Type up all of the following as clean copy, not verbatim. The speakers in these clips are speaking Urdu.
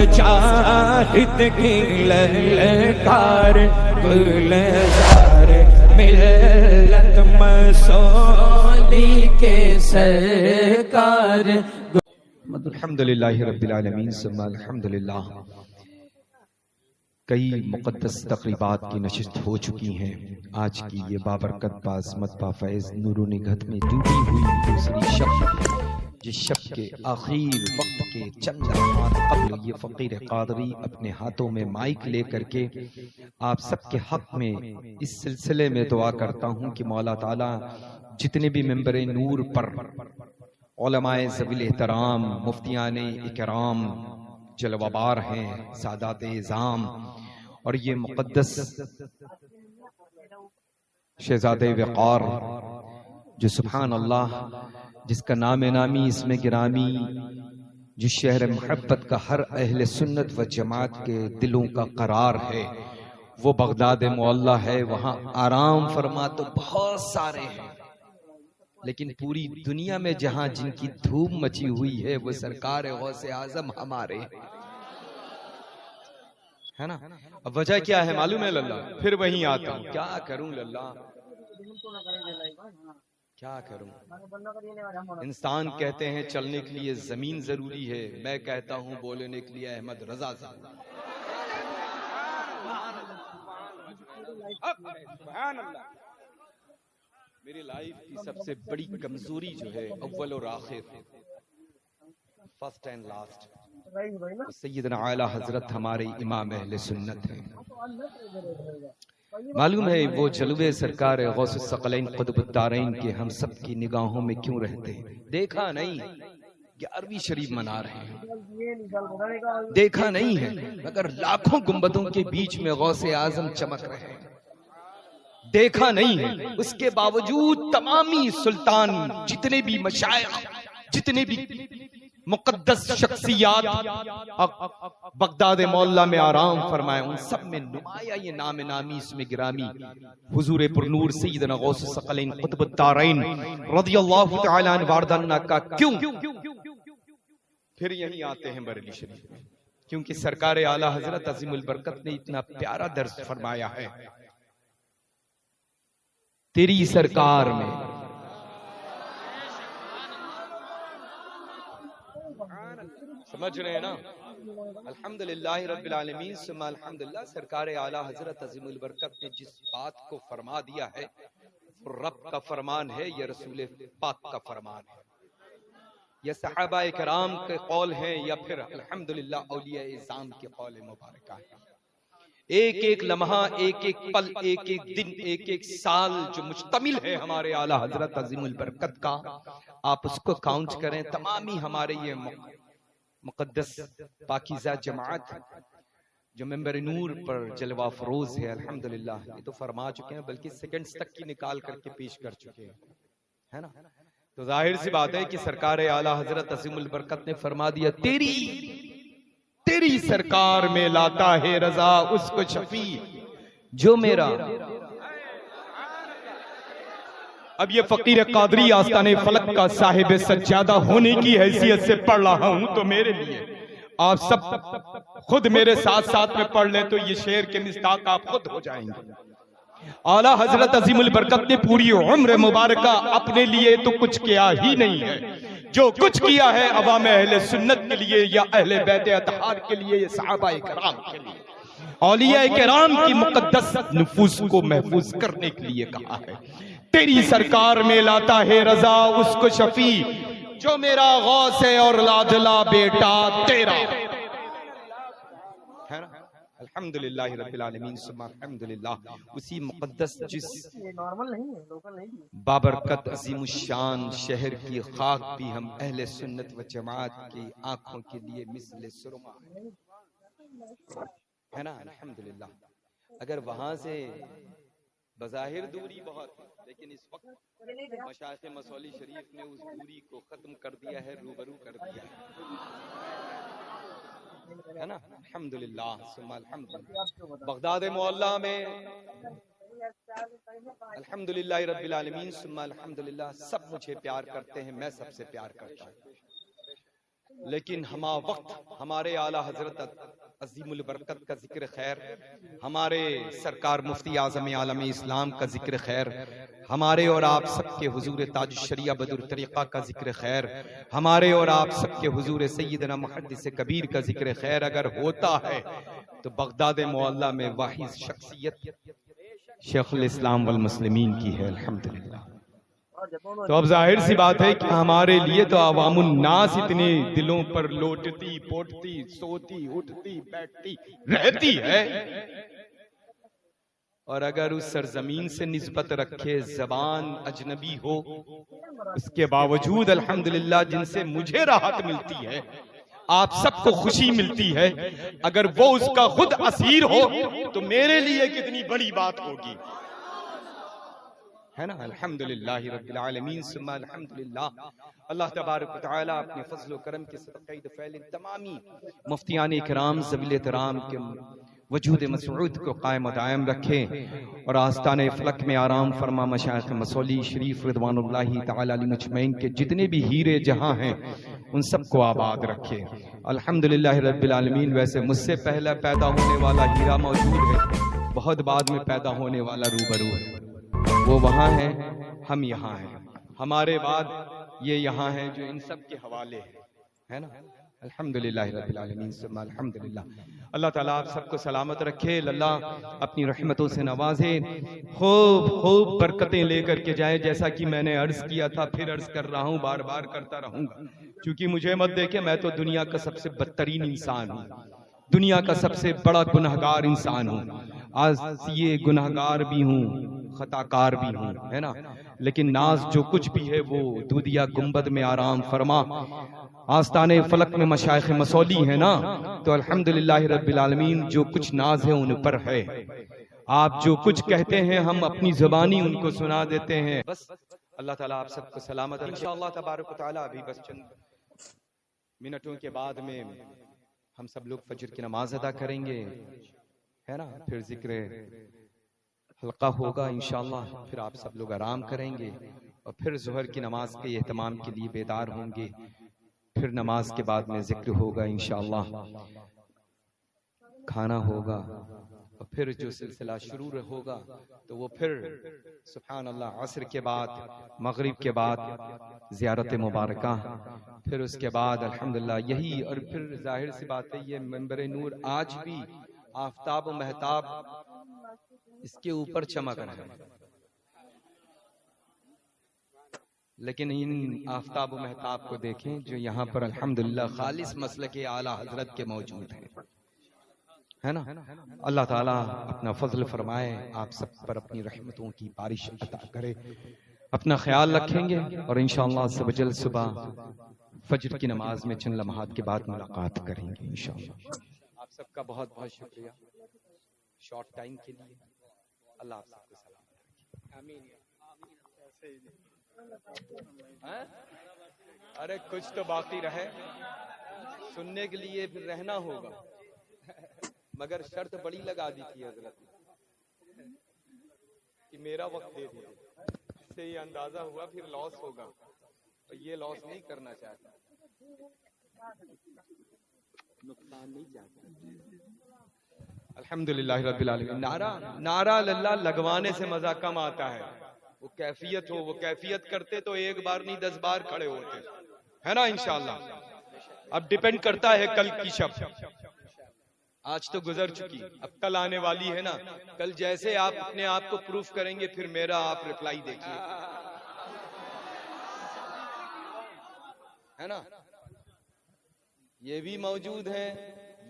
مجاہد کی للکار گلزار ملت مسولی کے سرکار. الحمدللہ رب العالمین ثم الحمدللہ. کئی مقدس تقریبات کی نشست ہو چکی ہیں. آج کی یہ بابرکت باعظمت بافیض نور و نگہت میں ڈوبی ہوئی دوسری شب، جس شب کے آخر وقت کے چند لمحات قبل یہ فقیر قادری اپنے ہاتھوں میں مائک لے کر کے آپ سب کے حق میں اس سلسلے میں دعا کرتا ہوں کہ مولا تعالیٰ جتنے بھی ممبر نور پر علماء ذوی الاحترام، مفتیان اکرام جلوہ بار ہیں، سادات اعظام، اور یہ مقدس شہزادہ وقار جو سبحان اللہ جس کا نام نامی اس میں گرامی، جس شہر محبت کا ہر اہل سنت و جماعت کے دلوں کا قرار ہے، وہ بغداد معلیٰ ہے. وہاں آرام فرما تو بہت سارے ہیں، لیکن پوری دنیا میں جہاں جن کی دھوم مچی ہوئی ہے وہ سرکار غوث اعظم ہمارے ہے نا. اب وجہ کیا ہے معلوم ہے للہ؟ پھر وہیں آتا ہوں. کیا کروں للہ، کیا کروں؟ انسان کہتے ہیں چلنے کے لیے زمین ضروری ہے، میں کہتا ہوں بولنے کے لیے احمد رضا ضروری ہے. سبحان اللہ. میری لائف کی سب سے بڑی کمزوری جو ہے اول اور آخر، فرسٹ اینڈ لاسٹ، سیدنا اعلیٰ حضرت ہمارے امام اہل سنت ہیں. معلوم ہے وہ جلوے سرکار غوث الثقلین قطب الدارین کے ہم سب کی نگاہوں میں کیوں رہتے ہیں؟ دیکھا نہیں کہ عربی شریف منا رہے ہیں، دیکھا نہیں ہے مگر لاکھوں گنبدوں کے بیچ میں غوث اعظم چمک رہے ہیں. دیکھا نہیں ہے، اس کے باوجود تمامی سلطان، جتنے بھی مشائخ، جتنے بھی مقدس شخصیات بغداد معلیٰ میں آرام فرمائے، ان سب میں نمایاں یہ نام نامی اس میں گرامی حضور پرنور سیدنا غوث الثقلین قطب الدارین رضی اللہ تعالی عنہ واردانہ کا کیوں؟ پھر یہیں آتے ہیں بریلی شریف میں، کیونکہ سرکار اعلیٰ حضرت عظیم البرکت نے اتنا پیارا درس فرمایا ہے. تیری سرکار میں سمجھ رہے ہیں نا؟ الحمدللہ رب العالمین ثم الحمدللہ. سرکار اعلیٰ حضرت عظیم البرکت نے جس بات کو فرما دیا ہے، رب کا فرمان ہے یا رسول پاک کا فرمان ہے، یا صحابہ کرام کے قول ہیں، یا پھر الحمدللہ اولیاء اعظام کے قول مبارکہ ہے. ایک ایک لمحہ، ایک ایک پل، ایک ایک دن، ایک ایک سال جو مشتمل ہے ہمارے اعلیٰ حضرت عظیم البرکت کا، آپ اس کو کاؤنٹ کریں. تمامی ہمارے یہ مقدس پاکیزہ جماعت جو ممبر نور پر جلوہ فروز ہے، الحمدللہ یہ تو فرما چکے ہیں، بلکہ سیکنڈز تک کی نکال کر کے پیش کر چکے ہیں، ہے نا. تو ظاہر سی بات ہے کہ سرکار اعلیٰ حضرت عظیم البرکت نے فرما دیا تیری سرکار میں لاتا ہے رضا اس کو شفیع جو میرا. اب یہ فقیر قادری آستان فلک کا صاحب سجادہ ہونے کی حیثیت سے پڑھ رہا ہوں، تو میرے لیے آپ سب خود میرے ساتھ ساتھ میں پڑھ لیں تو یہ شعر کے مصداق آپ خود ہو جائیں گے. اعلیٰ حضرت عظیم البرکت نے پوری عمر مبارکہ اپنے لیے تو کچھ کیا ہی نہیں ہے، جو کچھ کیا ہے عوام اہل سنت کے لیے، یا اہل بیت اطہار کے لیے، یا صحابہ کرام کے لیے، اولیاء کرام کی مقدس نفوس کو محفوظ کرنے کے لیے کہا ہے. تیری سرکار میں لاتا ہے رضا اس کو شفیع جو میرا غوث ہے اور لاڈلا بیٹا تیرا. الحمدللہ رب العالمین ثم الحمدللہ. اسی مقدس جس بابرکت عظیم الشان شہر کی خاک بھی ہم اہل سنت و جماعت کی آنکھوں کے لیے مثل سرما ہے نا. الحمدللہ. اگر وہاں سے بظاہر دوری بہت، لیکن اس وقت مشائخ مسولی شریف نے اس دوری کو ختم کر دیا ہے، روبرو کر دیا ہے نا. الحمدللہ ثم الحمدللہ. بغداد معلیٰ میں الحمدللہ رب العالمین ثم الحمدللہ سب مجھے پیار کرتے ہیں، میں سب سے پیار کرتا ہوں. لیکن ہما وقت ہمارے اعلی حضرت عظیم البرکت کا ذکر خیر، ہمارے سرکار مفتی اعظم عالم اسلام کا ذکر خیر، ہمارے اور آپ سب کے حضور تاج الشریعہ بدر طریقہ کا ذکر خیر، ہمارے اور آپ سب کے حضور سیدنا محدث کبیر کا ذکر خیر اگر ہوتا ہے تو بغداد معلیٰ میں واحد شخصیت شیخ الاسلام والمسلمین کی ہے الحمدللہ۔ تو اب ظاہر سی بات ہے کہ ہمارے لیے تو عوام الناس اتنے دلوں پر لوٹتی پوٹتی سوتی اٹھتی بیٹھتی رہتی ہے، اور اگر اس سرزمین سے نسبت رکھے زبان اجنبی ہو، اس کے باوجود الحمدللہ جن سے مجھے راحت ملتی ہے، آپ سب کو خوشی ملتی ہے، اگر وہ اس کا خود اسیر ہو تو میرے لیے کتنی بڑی بات ہوگی، ہے نا؟ الحمدللہ رب العالمین ثم الحمدللہ۔ اللہ تبارک و تعالی اپنے فضل و کرم کے صدقہ دفعہ تمامی مفتیان اکرام ذوی احترام کے وجود مسعود کو قائم و دائم رکھے، اور آستانِ فلک میں آرام فرما مشائخ مسولی شریف رضوان اللہ تعالی علیہ مجمعین کے جتنے بھی ہیرے جہاں ہیں ان سب کو آباد رکھے الحمدللہ رب العالمین۔ ویسے مجھ سے پہلا پیدا ہونے والا ہیرا موجود ہے، بہت بعد میں پیدا ہونے والا روبرو ہے، وہ وہاں ہیں، ہم یہاں ہیں، ہمارے بعد یہ یہاں ہیں جو ان سب کے حوالے ہے نا؟ الحمدللہ رب العالمین ثم الحمدللہ۔ اللہ تعالیٰ آپ سب کو سلامت رکھے، اللہ اپنی رحمتوں سے نوازے، خوب خوب برکتیں لے کر کے جائے، جیسا کہ میں نے عرض کیا تھا پھر عرض کر رہا ہوں، بار بار کرتا رہوں گا، کیونکہ مجھے مت دیکھے میں تو دنیا کا سب سے بدترین انسان ہوں، دنیا کا سب سے بڑا گنہگار انسان ہوں، آج یہ گنہگار بھی ہوں خطاکار بھی ہوں، ہے نا؟ لیکن ناز جو کچھ بھی ہے وہ دودیا گنبد میں آرام فرما، آستانے فلک میں مشائخ مسولی ہے نا، تو الحمدللہ رب العالمین جو کچھ ناز ہے ان پر ہے، آپ جو کچھ کہتے ہیں ہم اپنی زبانی ان کو سنا دیتے ہیں، بس اللہ تعالیٰ آپ سب کو سلامت رکھے انشاءاللہ تبارک و تعالیٰ۔ ابھی بس چند منٹوں کے بعد میں ہم سب لوگ فجر کی نماز ادا کریں گے، ہے نا؟ پھر ذکر حلقہ ہوگا انشاءاللہ، پھر آپ سب لوگ آرام کریں گے، اور پھر ظہر کی نماز کے اہتمام کے لیے بیدار ہوں گے، پھر نماز کے بعد میں ذکر ہوگا انشاءاللہ، کھانا ہوگا، اور پھر جو سلسلہ شروع ہوگا تو وہ پھر سبحان اللہ عصر کے بعد مغرب کے بعد زیارت مبارکہ، پھر اس کے بعد الحمدللہ یہی، اور پھر ظاہر سی بات ہے یہ منبر نور آج بھی آفتاب و مہتاب اس کے اوپر چمک رہا ہے، لیکن ان آفتاب و مہتاب کو دیکھیں جو یہاں پر الحمدللہ خالص مسلک اعلیٰ حضرت کے موجود ہیں، ہے نا؟ اللہ تعالیٰ اپنا فضل فرمائے، آپ سب پر اپنی رحمتوں کی بارش عطا کرے، اپنا خیال رکھیں گے، اور انشاءاللہ عز و جل صبح فجر کی نماز میں چند لمحات کے بعد ملاقات کریں گے انشاءاللہ۔ آپ سب کا بہت بہت شکریہ شارٹ ٹائم کے لیے، اللہ آپ سب کو سلامت رکھے، آمین۔ ارے کچھ تو باقی رہے سننے کے لیے، پھر رہنا ہوگا، مگر شرط بڑی لگا دی تھی حضرت کہ میرا وقت دے دیا، اس سے یہ اندازہ ہوا پھر لاس ہوگا، اور یہ لاس نہیں کرنا چاہتا، نقصان نہیں چاہتا۔ الحمدللہ رب العالمین۔ نعرہ اللہ لگوانے سے مزہ کم آتا ہے، وہ کیفیت ہو، وہ کیفیت کرتے تو ایک بار نہیں 10 بار کھڑے ہوتے، ہے نا؟ انشاءاللہ اب ڈیپینڈ کرتا ہے کل کی شب، آج تو گزر چکی، اب کل آنے والی ہے نا، کل جیسے آپ اپنے آپ کو پروف کریں گے پھر میرا آپ ریپلائی دیکھیے، ہے نا؟ یہ بھی موجود ہیں،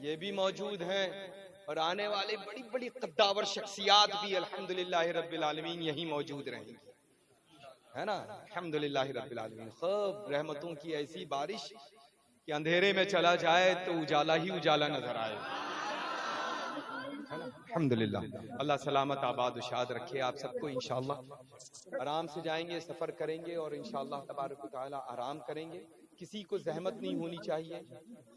یہ بھی موجود ہیں، اور آنے والے بڑی بڑی قداور شخصیات بھی الحمدللہ رب العالمین یہی موجود رہیں گی، ہے نا؟ الحمدللہ رب العالمین۔ خوب رحمتوں کی ایسی بارش کہ اندھیرے میں چلا جائے تو اجالا ہی اجالا نظر آئے، الحمدللہ۔ اللہ سلامت آباد و شاد رکھے آپ سب کو، انشاءاللہ آرام سے جائیں گے، سفر کریں گے، اور انشاءاللہ تبارک و تعالی آرام کریں گے، کسی کو زحمت نہیں ہونی چاہیے،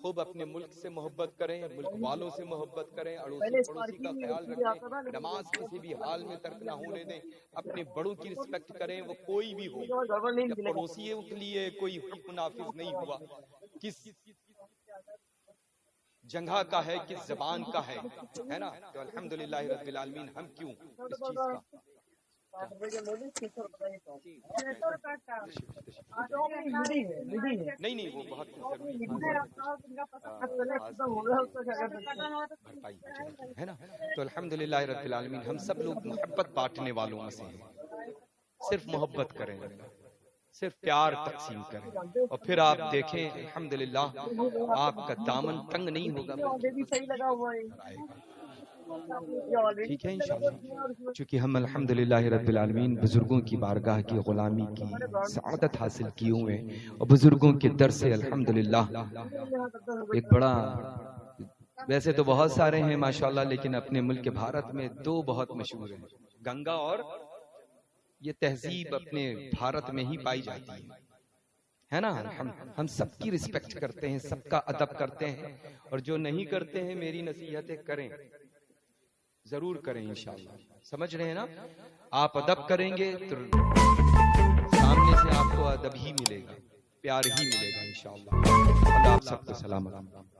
خوب اپنے ملک سے محبت کریں، ملک والوں سے محبت کریں، اڑوسی پڑوسی کا خیال رکھیں، نماز کسی بھی حال میں ترک نہ ہونے دیں، اپنے بڑوں کی رسپیکٹ کریں، وہ کوئی بھی ہو، پڑوسی کے لیے کوئی حق نافذ نہیں ہوا، جگہ کا ہے کس زبان کا ہے نا. تو الحمدللہ رب العالمین ہم کیوں اس چیز کا نہیں وہ بہت ہے نا. تو الحمدللہ رب العالمین ہم سب لوگ محبت بانٹنے والوں میں سے ہیں. صرف محبت کریں, صرف پیار تقسیم کریں, اور پھر آپ دیکھیں الحمدللہ آپ کا دامن تنگ نہیں ہوگا, ٹھیک ہے انشاءاللہ. چونکہ ہم الحمدللہ رب العالمین بزرگوں کی بارگاہ کی غلامی کی سعادت حاصل کیے ہوئے ہیں, اور بزرگوں کے در سے الحمدللہ ایک بڑا, ویسے تو بہت سارے ہیں ماشاءاللہ, لیکن اپنے ملک بھارت میں دو بہت مشہور ہیں, گنگا اور یہ تہذیب اپنے بھارت میں ہی پائی جاتی ہے نا. ہم سب کی رسپیکٹ کرتے ہیں, سب کا ادب کرتے ہیں, اور جو نہیں کرتے ہیں میری نصیحتیں کریں, ضرور کریں انشاءاللہ. سمجھ رہے ہیں نا, آپ ادب کریں گے تو سامنے سے آپ کو ادب ہی ملے گا, پیار ہی ملے گا انشاءاللہ. اللہ آپ سب کو سلام علیکم.